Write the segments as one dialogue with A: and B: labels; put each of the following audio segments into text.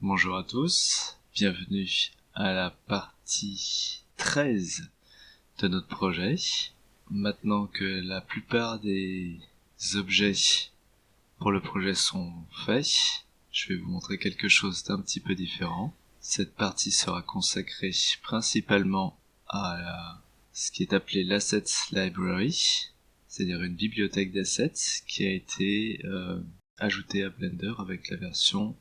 A: Bonjour à tous, bienvenue à la partie 13 de notre projet. Maintenant que la plupart des objets pour le projet sont faits, je vais vous montrer quelque chose d'un petit peu différent. Cette partie sera consacrée principalement à ce qui est appelé l'Assets Library, c'est-à-dire une bibliothèque d'assets qui a été ajoutée à Blender avec la version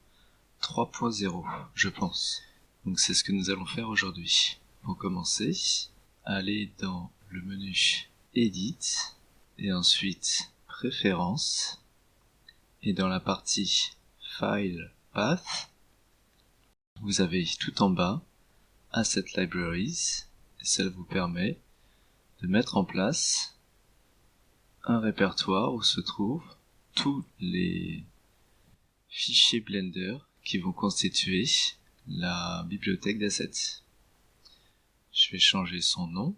A: 3.0, je pense. Donc c'est ce que nous allons faire aujourd'hui. Pour commencer, allez dans le menu Edit et ensuite Préférences et dans la partie File Path, vous avez tout en bas Asset Libraries et cela vous permet de mettre en place un répertoire où se trouvent tous les fichiers Blender qui vont constituer la bibliothèque d'assets. Je vais changer son nom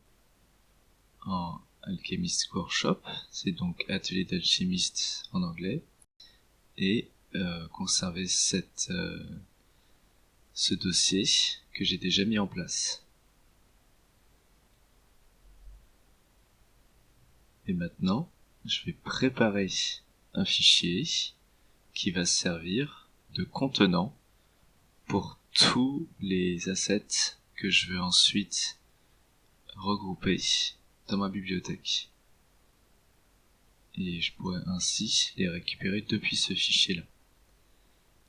A: en Alchemist Workshop, c'est donc atelier d'alchimiste en anglais, et conserver ce dossier que j'ai déjà mis en place. Et maintenant, je vais préparer un fichier qui va servir de contenant pour tous les assets que je veux ensuite regrouper dans ma bibliothèque. Et je pourrais ainsi les récupérer depuis ce fichier-là.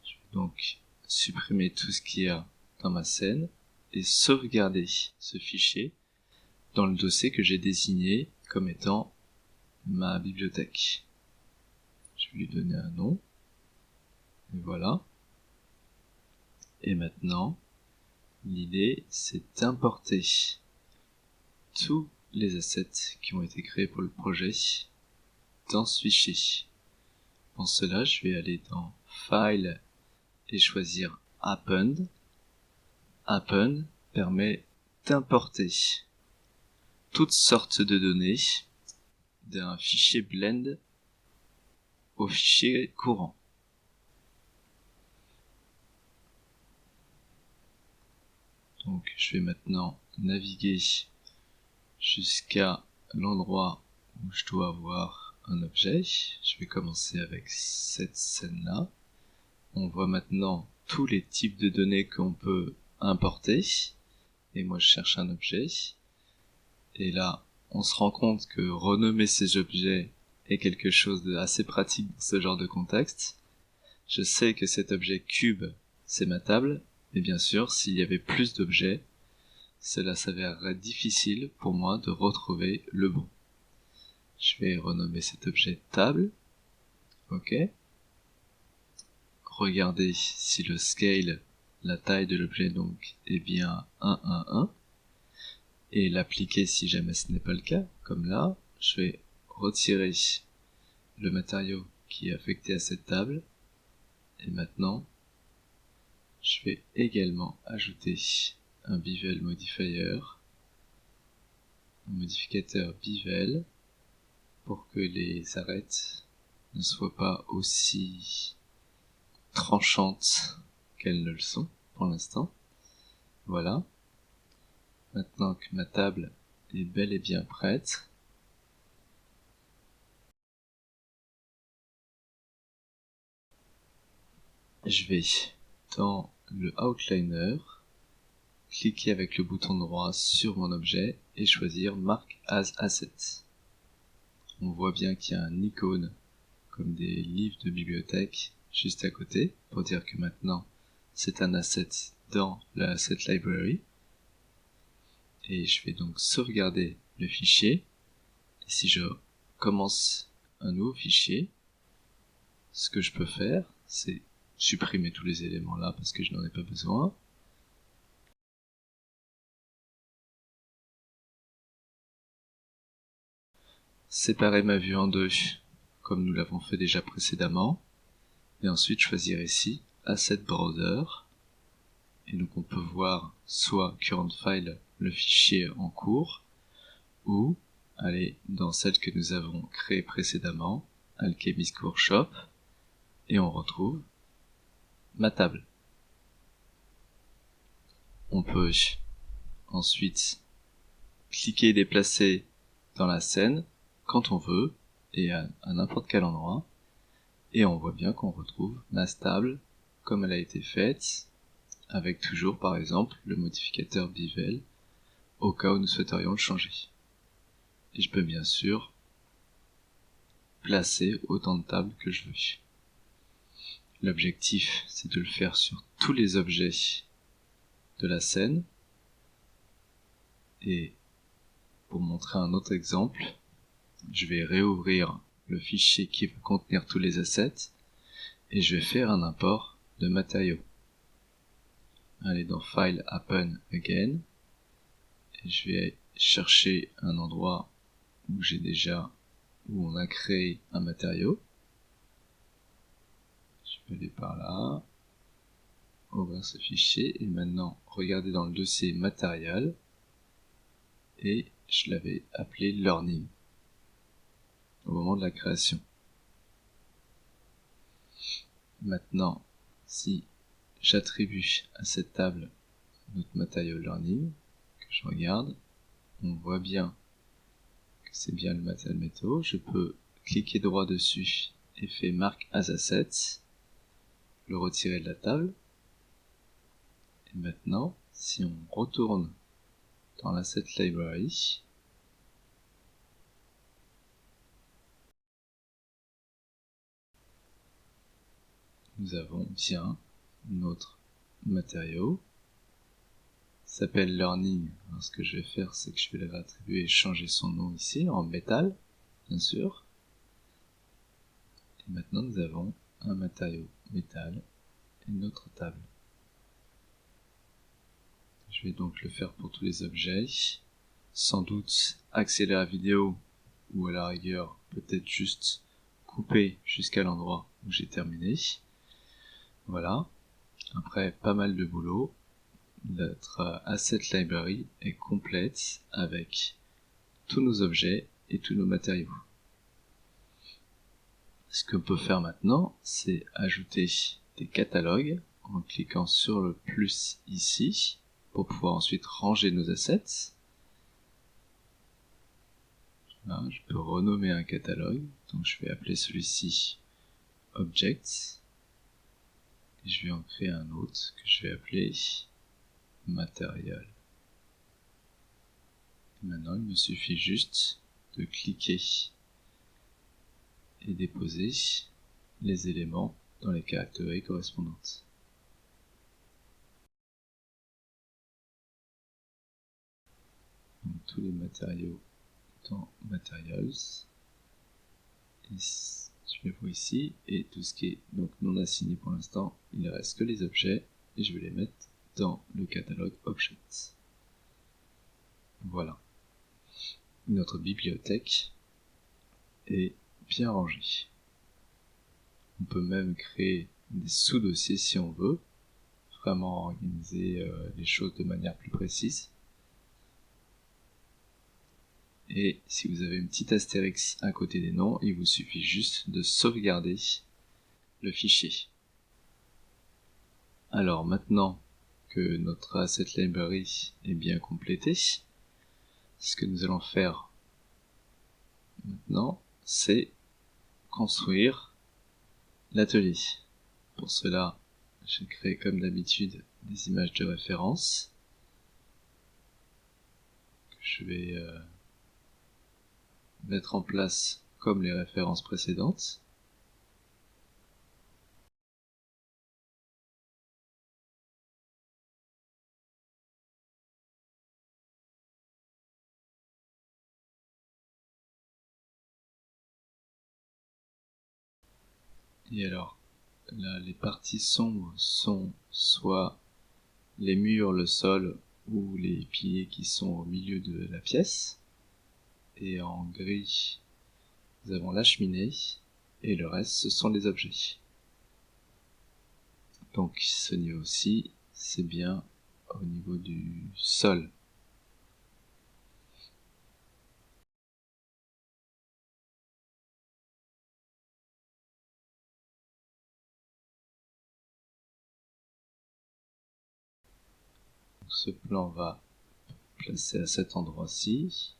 A: Je vais donc supprimer tout ce qu'il y a dans ma scène et sauvegarder ce fichier dans le dossier que j'ai désigné comme étant ma bibliothèque. Je vais lui donner un nom. Et voilà. Et maintenant, l'idée, c'est d'importer tous les assets qui ont été créés pour le projet dans ce fichier. Pour cela, je vais aller dans File et choisir Append. Append permet d'importer toutes sortes de données d'un fichier Blend au fichier courant. Donc je vais maintenant naviguer jusqu'à l'endroit où je dois avoir un objet. Je vais commencer avec cette scène-là. On voit maintenant tous les types de données qu'on peut importer. Et moi je cherche un objet. Et là, on se rend compte que renommer ces objets est quelque chose d'assez pratique dans ce genre de contexte. Je sais que cet objet cube, c'est ma table, mais bien sûr, s'il y avait plus d'objets, cela s'avérerait difficile pour moi de retrouver le bon. Je vais renommer cet objet table. Ok. Regardez si le scale, la taille de l'objet donc, est bien 1,1,1. Et l'appliquer si jamais ce n'est pas le cas, comme là, je vais retirer le matériau qui est affecté à cette table. Et maintenant, je vais également ajouter un bevel modifier, un modificateur bevel, pour que les arêtes ne soient pas aussi tranchantes qu'elles ne le sont pour l'instant. Voilà. Maintenant que ma table est bel et bien prête, je vais dans le outliner, cliquer avec le bouton droit sur mon objet et choisir Mark as Asset. On voit bien qu'il y a un icône comme des livres de bibliothèque juste à côté pour dire que maintenant c'est un asset dans la Asset Library. Et je vais donc sauvegarder le fichier. Et si je commence un nouveau fichier, ce que je peux faire, c'est supprimer tous les éléments là parce que je n'en ai pas besoin. Séparer ma vue en deux, comme nous l'avons fait déjà précédemment. Et ensuite choisir ici Asset Browser. Et donc on peut voir soit Current File, le fichier en cours, ou aller dans celle que nous avons créée précédemment, Alchemist Workshop, et on retrouve ma table. on peut ensuite cliquer et déplacer dans la scène quand on veut et à n'importe quel endroit. Et on voit bien qu'on retrouve la table comme elle a été faite, avec toujours par exemple le modificateur Bevel au cas où nous souhaiterions le changer. Et je peux bien sûr placer autant de tables que je veux. L'objectif, c'est de le faire sur tous les objets de la scène. Et pour montrer un autre exemple, je vais réouvrir le fichier qui va contenir tous les assets et je vais faire un import de matériaux. Aller dans File, Happen Again, et je vais chercher un endroit où où on a créé un matériau. Je vais aller par là, ouvrir ce fichier, et maintenant regarder dans le dossier matériel, et je l'avais appelé Learning au moment de la création. Maintenant, si j'attribue à cette table notre matériau Learning, que je regarde, on voit bien que c'est bien le matériel métaux. Je peux cliquer droit dessus et faire Mark as Asset, le retirer de la table. Et maintenant, si on retourne dans l'Asset Library, nous avons bien notre matériau. Il s'appelle Learning. Alors, ce que je vais faire, c'est que je vais le réattribuer et changer son nom ici en métal, bien sûr. Et maintenant, nous avons un matériau métal et notre table. Je vais donc le faire pour tous les objets. Sans doute accélérer la vidéo ou à la rigueur peut-être juste couper jusqu'à l'endroit où j'ai terminé. Voilà. Après pas mal de boulot, notre Asset Library est complète avec tous nos objets et tous nos matériaux. Ce qu'on peut faire maintenant, c'est ajouter des catalogues en cliquant sur le plus ici pour pouvoir ensuite ranger nos assets. Là, je peux renommer un catalogue, donc je vais appeler celui-ci Objects, et je vais en créer un autre que je vais appeler Material. Et maintenant, il me suffit juste de cliquer et déposer les éléments dans les caractéristiques correspondantes. Donc, tous les matériaux dans Materials, et je les vois ici, et tout ce qui est donc non assigné pour l'instant, il ne reste que les objets, et je vais les mettre dans le catalogue Objects. Voilà. Notre bibliothèque est bien rangée. On peut même créer des sous-dossiers si on veut, vraiment organiser les choses de manière plus précise. Et si vous avez une petite astérix à côté des noms, il vous suffit juste de sauvegarder le fichier. Alors maintenant que notre Asset Library est bien complété, ce que nous allons faire maintenant, c'est construire l'atelier. Pour cela, j'ai créé comme d'habitude des images de référence que je vais mettre en place comme les références précédentes. Et alors, là, les parties sombres sont soit les murs, le sol ou les piliers qui sont au milieu de la pièce. Et en gris, nous avons la cheminée. Et le reste, ce sont les objets. Donc ce niveau-ci, c'est bien au niveau du sol. Ce plan va placer à cet endroit-ci.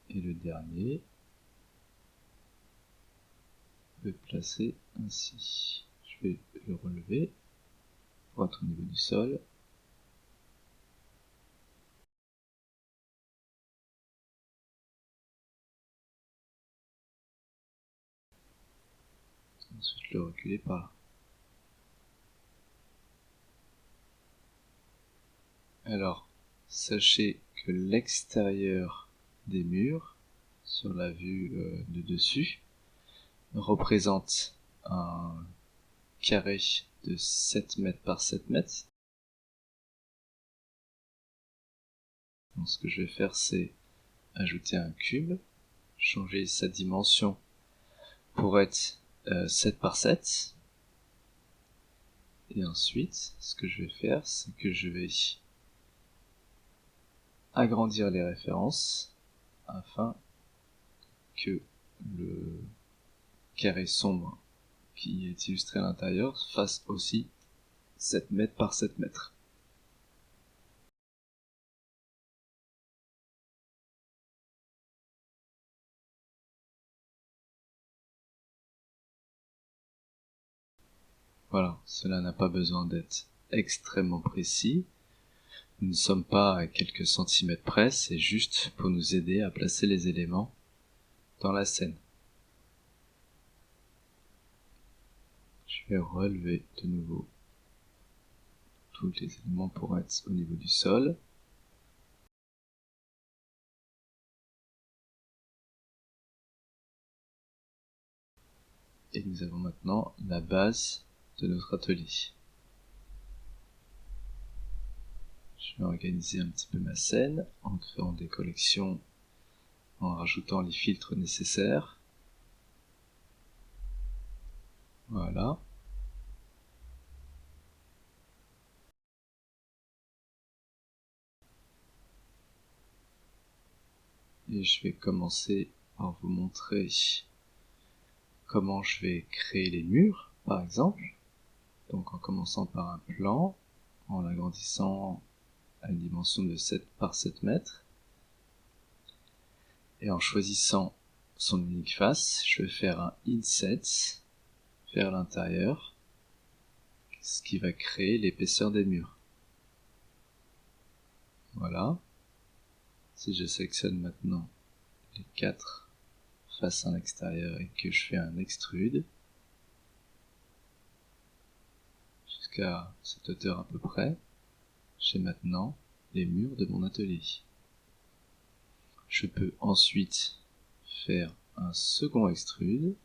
A: Et le dernier je vais placer ainsi. Je vais le relever pour être au niveau du sol. Ensuite le reculer par là. Alors, sachez que l'extérieur des murs, sur la vue de dessus, représente un carré de 7 mètres par 7 mètres. Donc ce que je vais faire, c'est ajouter un cube, changer sa dimension pour être 7 par 7. Et ensuite, ce que je vais faire, c'est que je vais agrandir les références afin que le carré sombre qui est illustré à l'intérieur fasse aussi 7 mètres par 7 mètres. Voilà, cela n'a pas besoin d'être extrêmement précis. Nous ne sommes pas à quelques centimètres près, c'est juste pour nous aider à placer les éléments dans la scène. Je vais relever de nouveau tous les éléments pour être au niveau du sol. Et nous avons maintenant la base de notre atelier. Je vais organiser un petit peu ma scène en créant des collections, en rajoutant les filtres nécessaires. Voilà. Et je vais commencer par vous montrer comment je vais créer les murs, par exemple. Donc en commençant par un plan, en l'agrandissant à une dimension de 7 par 7 mètres. Et en choisissant son unique face, je vais faire un inset vers l'intérieur, ce qui va créer l'épaisseur des murs. Voilà. Si je sélectionne maintenant les 4 faces à l'extérieur et que je fais un extrude, jusqu'à cette hauteur à peu près, j'ai maintenant les murs de mon atelier. Je peux ensuite faire un second extrude,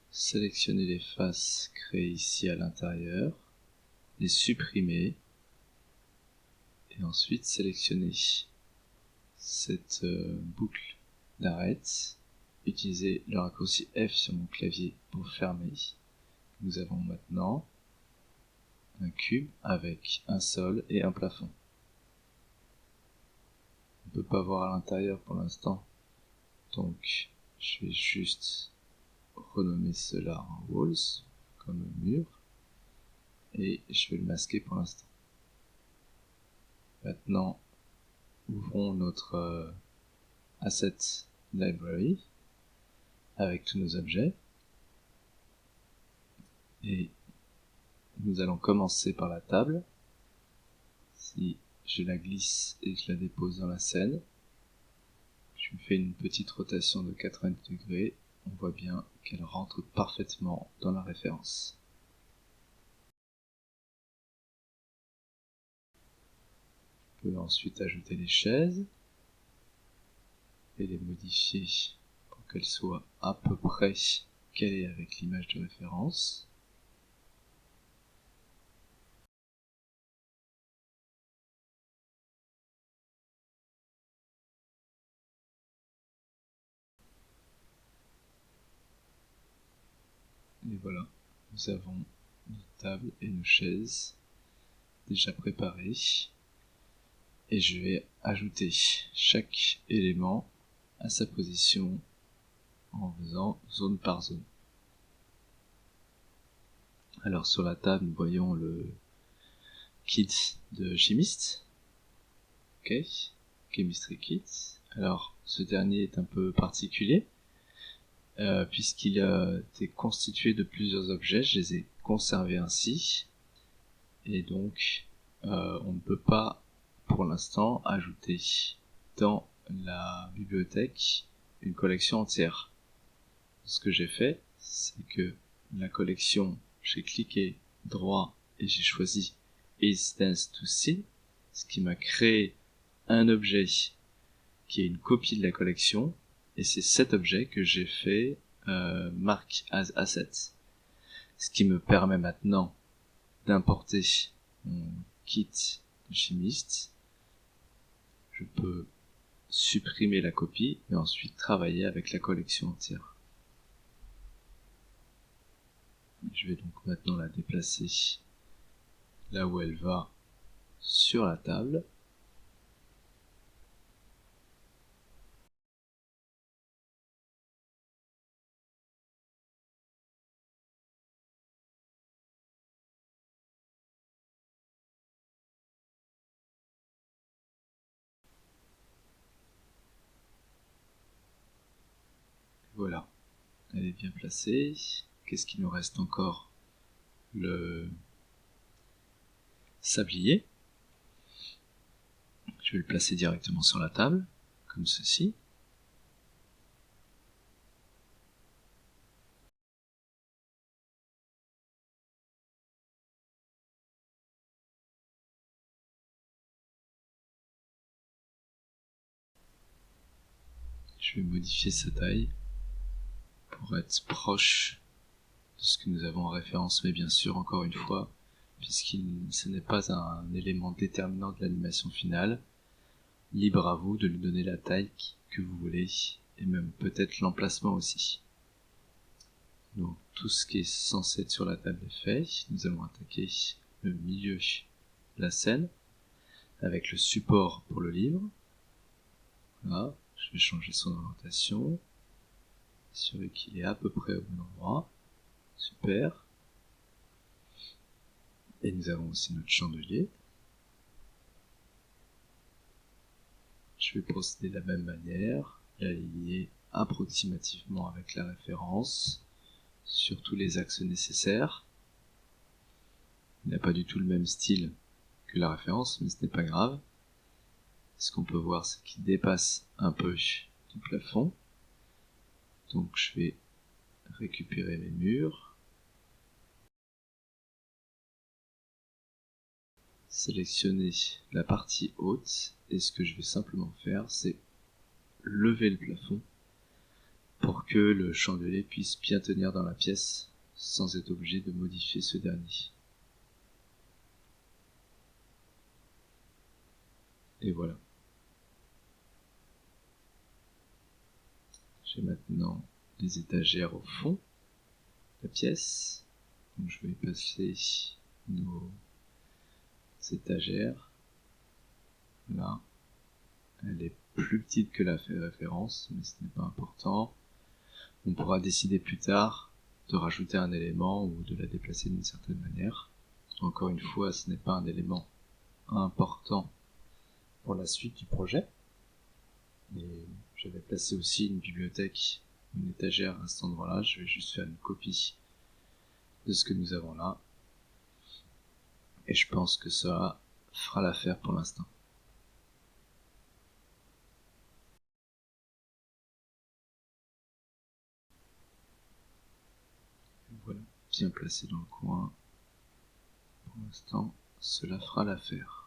A: sélectionner les faces créées ici à l'intérieur, les supprimer, et ensuite sélectionner cette boucle d'arête, utiliser le raccourci F sur mon clavier pour fermer. Nous avons maintenant un cube avec un sol et un plafond. On ne peut pas voir à l'intérieur pour l'instant, donc je vais juste renommer cela en walls, comme mur, et je vais le masquer pour l'instant. Maintenant, ouvrons notre Asset Library avec tous nos objets, et nous allons commencer par la table. Si je la glisse et que je la dépose dans la scène, je fais une petite rotation de 90 degrés, on voit bien qu'elle rentre parfaitement dans la référence. Je peux ensuite ajouter les chaises et les modifier pour qu'elles soient à peu près calées avec l'image de référence. Et voilà, nous avons nos tables et nos chaises déjà préparées. Et je vais ajouter chaque élément à sa position en faisant zone par zone. Alors sur la table, nous voyons le kit de chimiste. Ok, Chemistry Kit. Alors ce dernier est un peu particulier, puisqu'il était constitué de plusieurs objets, je les ai conservés ainsi, et donc on ne peut pas pour l'instant ajouter dans la bibliothèque une collection entière. Ce que j'ai fait, c'est que la collection, j'ai cliqué droit et j'ai choisi Instance to See, ce qui m'a créé un objet qui est une copie de la collection, et c'est cet objet que j'ai fait mark as asset, ce qui me permet maintenant d'importer mon kit de chimiste. Je peux supprimer la copie et ensuite travailler avec la collection entière. Je vais donc maintenant la déplacer là où elle va sur la table. Voilà, elle est bien placée. Qu'est-ce qu'il nous reste encore? Le sablier. Je vais le placer directement sur la table, comme ceci. Je vais modifier sa taille pour être proche de ce que nous avons en référence, mais bien sûr, encore une fois, ce n'est pas un élément déterminant de l'animation finale, libre à vous de lui donner la taille que vous voulez, et même peut-être l'emplacement aussi. Donc tout ce qui est censé être sur la table est fait. Nous allons attaquer le milieu de la scène avec le support pour le livre. Voilà, je vais changer son orientation, assurer qu'il est à peu près au bon endroit. Super. Et nous avons aussi notre chandelier. Je vais procéder de la même manière, l'aligner approximativement avec la référence sur tous les axes nécessaires. Il n'a pas du tout le même style que la référence, mais ce n'est pas grave. Ce qu'on peut voir, c'est qu'il dépasse un peu du plafond. Donc je vais récupérer mes murs, sélectionner la partie haute, et ce que je vais simplement faire, c'est lever le plafond pour que le chandelier puisse bien tenir dans la pièce sans être obligé de modifier ce dernier. Et voilà. J'ai maintenant des étagères au fond de la pièce. Donc je vais passer nos étagères. Là. Elle est plus petite que la référence, mais ce n'est pas important. On pourra décider plus tard de rajouter un élément ou de la déplacer d'une certaine manière. Encore une fois, ce n'est pas un élément important pour la suite du projet. Et j'avais placé aussi une bibliothèque, une étagère à cet endroit-là. Je vais juste faire une copie de ce que nous avons là. Et je pense que ça fera l'affaire pour l'instant. Voilà, bien placé dans le coin. Pour l'instant, cela fera l'affaire.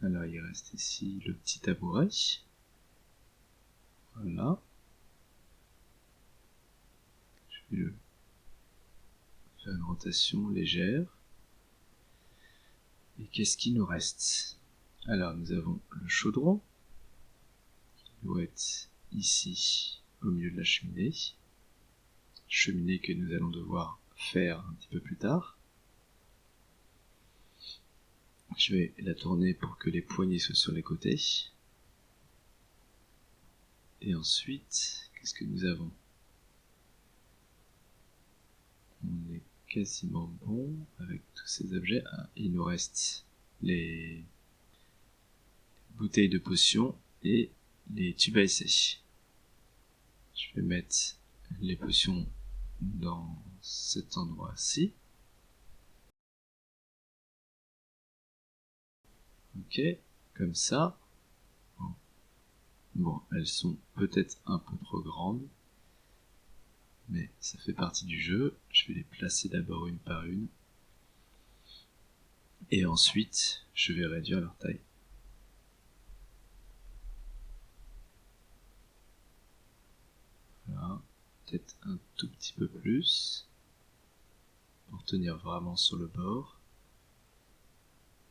A: Alors il reste ici le petit tabouret. Voilà. Je vais le faire une rotation légère. Et qu'est-ce qui nous reste? Alors nous avons le chaudron, qui doit être ici au milieu de la cheminée. Cheminée que nous allons devoir faire un petit peu plus tard. Je vais la tourner pour que les poignées soient sur les côtés. Et ensuite, qu'est-ce que nous avons? On est quasiment bon avec tous ces objets. Ah, il nous reste les bouteilles de potions et les tubes à essai. Je vais mettre les potions dans cet endroit-ci. Ok, comme ça. Bon, elles sont peut-être un peu trop grandes, mais ça fait partie du jeu. Je vais les placer d'abord une par une. Et ensuite, je vais réduire leur taille. Voilà, peut-être un tout petit peu plus, pour tenir vraiment sur le bord.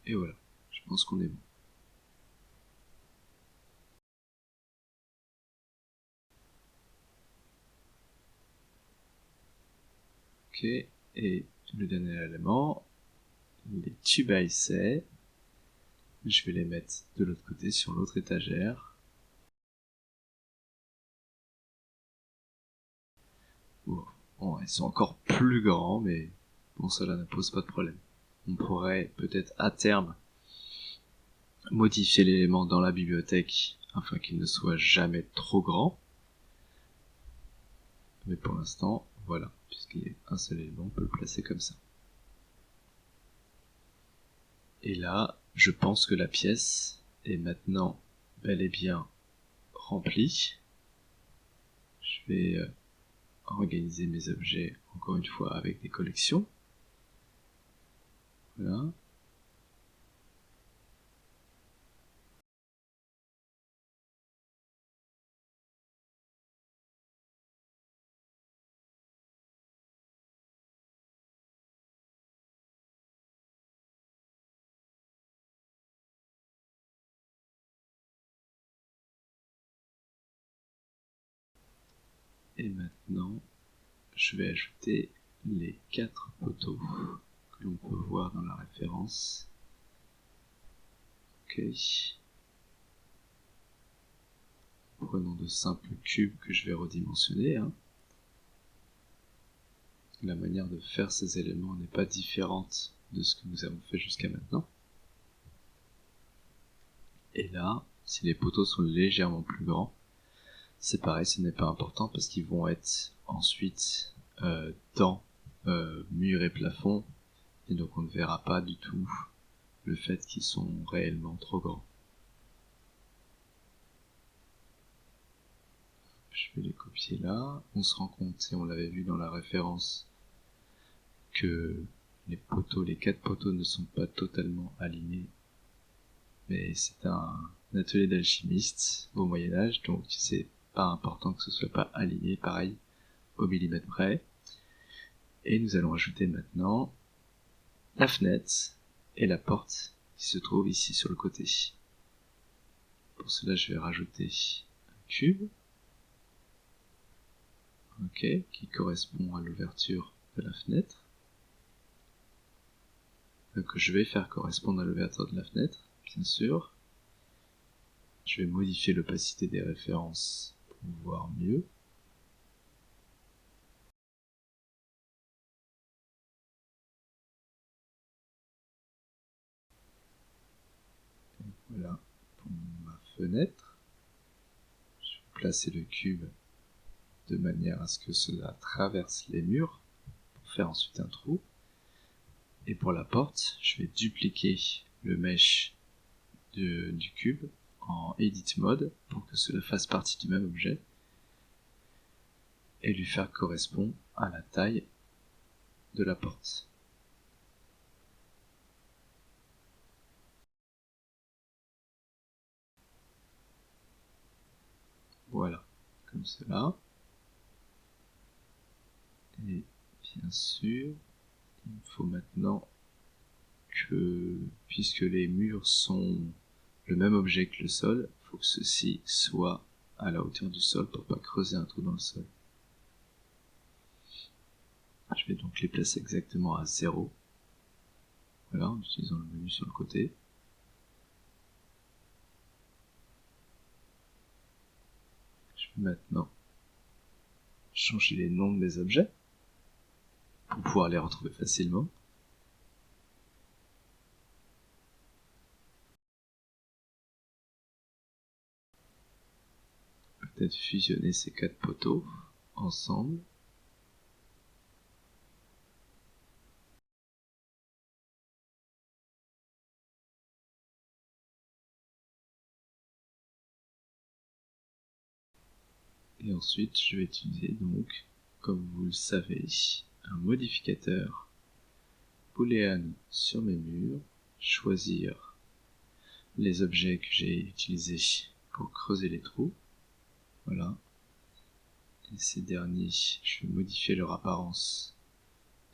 A: Et voilà, je pense qu'on est bon. Ok, et le dernier élément, les tubes à essai. Je vais les mettre de l'autre côté, sur l'autre étagère. Bon, ils sont encore plus grands, mais bon, cela ne pose pas de problème. On pourrait peut-être à terme modifier l'élément dans la bibliothèque afin qu'il ne soit jamais trop grand. Mais pour l'instant, voilà, puisqu'il y a un seul élément, on peut le placer comme ça. Et là, je pense que la pièce est maintenant bel et bien remplie. Je vais organiser mes objets encore une fois avec des collections. Voilà. Et maintenant, je vais ajouter les 4 poteaux que l'on peut voir dans la référence. Ok. Prenons de simples cubes que je vais redimensionner. La manière de faire ces éléments n'est pas différente de ce que nous avons fait jusqu'à maintenant. Et là, si les poteaux sont légèrement plus grands, c'est pareil, ce n'est pas important parce qu'ils vont être ensuite dans mur et plafond, et donc on ne verra pas du tout le fait qu'ils sont réellement trop grands. Je vais les copier là. On se rend compte, et on l'avait vu dans la référence, que les 4 poteaux ne sont pas totalement alignés. Mais c'est un atelier d'alchimiste au Moyen-Âge, donc c'est pas important que ce soit pas aligné pareil au millimètre près. Et nous allons ajouter maintenant la fenêtre et la porte qui se trouvent ici sur le côté. Pour cela, je vais rajouter un cube, ok, qui correspond à l'ouverture de la fenêtre, que je vais faire correspondre à l'ouverture de la fenêtre, bien sûr. Je vais modifier l'opacité des références pour voir mieux. Et voilà pour ma fenêtre. Je vais placer le cube de manière à ce que cela traverse les murs pour faire ensuite un trou. Et pour la porte, je vais dupliquer le mesh du cube en Edit Mode pour que cela fasse partie du même objet et lui faire correspondre à la taille de la porte. Voilà, comme cela. Et bien sûr, il faut maintenant que, puisque les murs sont le même objet que le sol, il faut que ceci soit à la hauteur du sol pour pas creuser un trou dans le sol. Je vais donc les placer exactement à 0. Voilà, en utilisant le menu sur le côté. Je maintenant changer les noms de mes objets pour pouvoir les retrouver facilement. Peut-être fusionner ces 4 poteaux ensemble. Et ensuite, je vais utiliser donc, comme vous le savez, un modificateur booléen sur mes murs, choisir les objets que j'ai utilisés pour creuser les trous. Voilà. Et ces derniers, je vais modifier leur apparence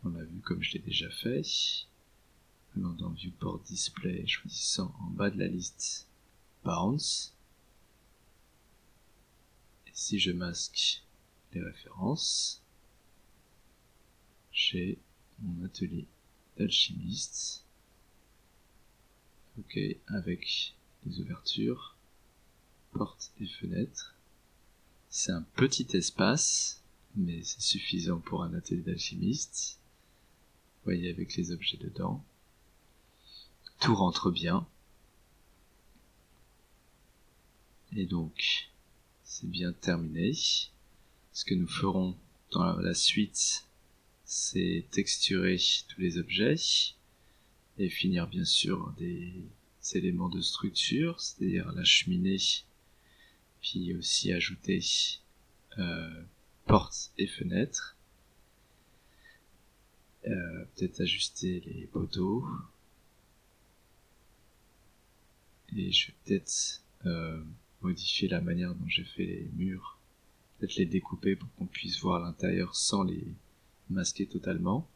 A: dans la vue comme je l'ai déjà fait. Allant dans Viewport Display, choisissant en bas de la liste Bounce. Et si je masque les références, j'ai mon atelier d'alchimiste. Ok, avec les ouvertures, portes et fenêtres. C'est un petit espace, mais c'est suffisant pour un atelier d'alchimiste. Vous voyez, avec les objets dedans. Tout rentre bien. Et donc, c'est bien terminé. Ce que nous ferons dans la suite, c'est texturer tous les objets et finir bien sûr des éléments de structure, c'est-à-dire la cheminée, puis aussi ajouter portes et fenêtres, peut-être ajuster les poteaux, et je vais peut-être modifier la manière dont j'ai fait les murs, peut-être les découper pour qu'on puisse voir l'intérieur sans les masquer totalement.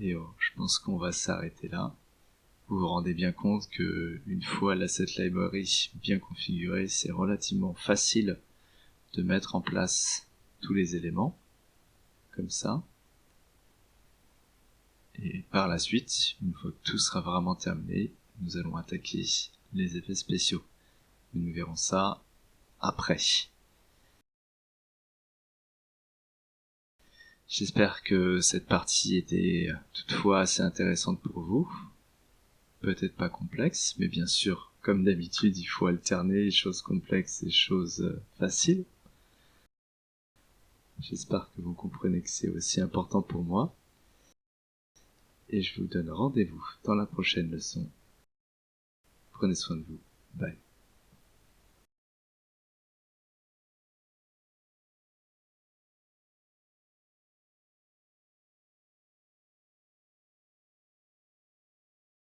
A: Et je pense qu'on va s'arrêter là. Vous vous rendez bien compte que une fois l'asset library bien configurée, c'est relativement facile de mettre en place tous les éléments, comme ça. Et par la suite, une fois que tout sera vraiment terminé, nous allons attaquer les effets spéciaux. Mais nous verrons ça après. J'espère que cette partie était toutefois assez intéressante pour vous. Peut-être pas complexe, mais bien sûr, comme d'habitude, il faut alterner les choses complexes et choses faciles. J'espère que vous comprenez que c'est aussi important pour moi. Et je vous donne rendez-vous dans la prochaine leçon. Prenez soin de vous. Bye.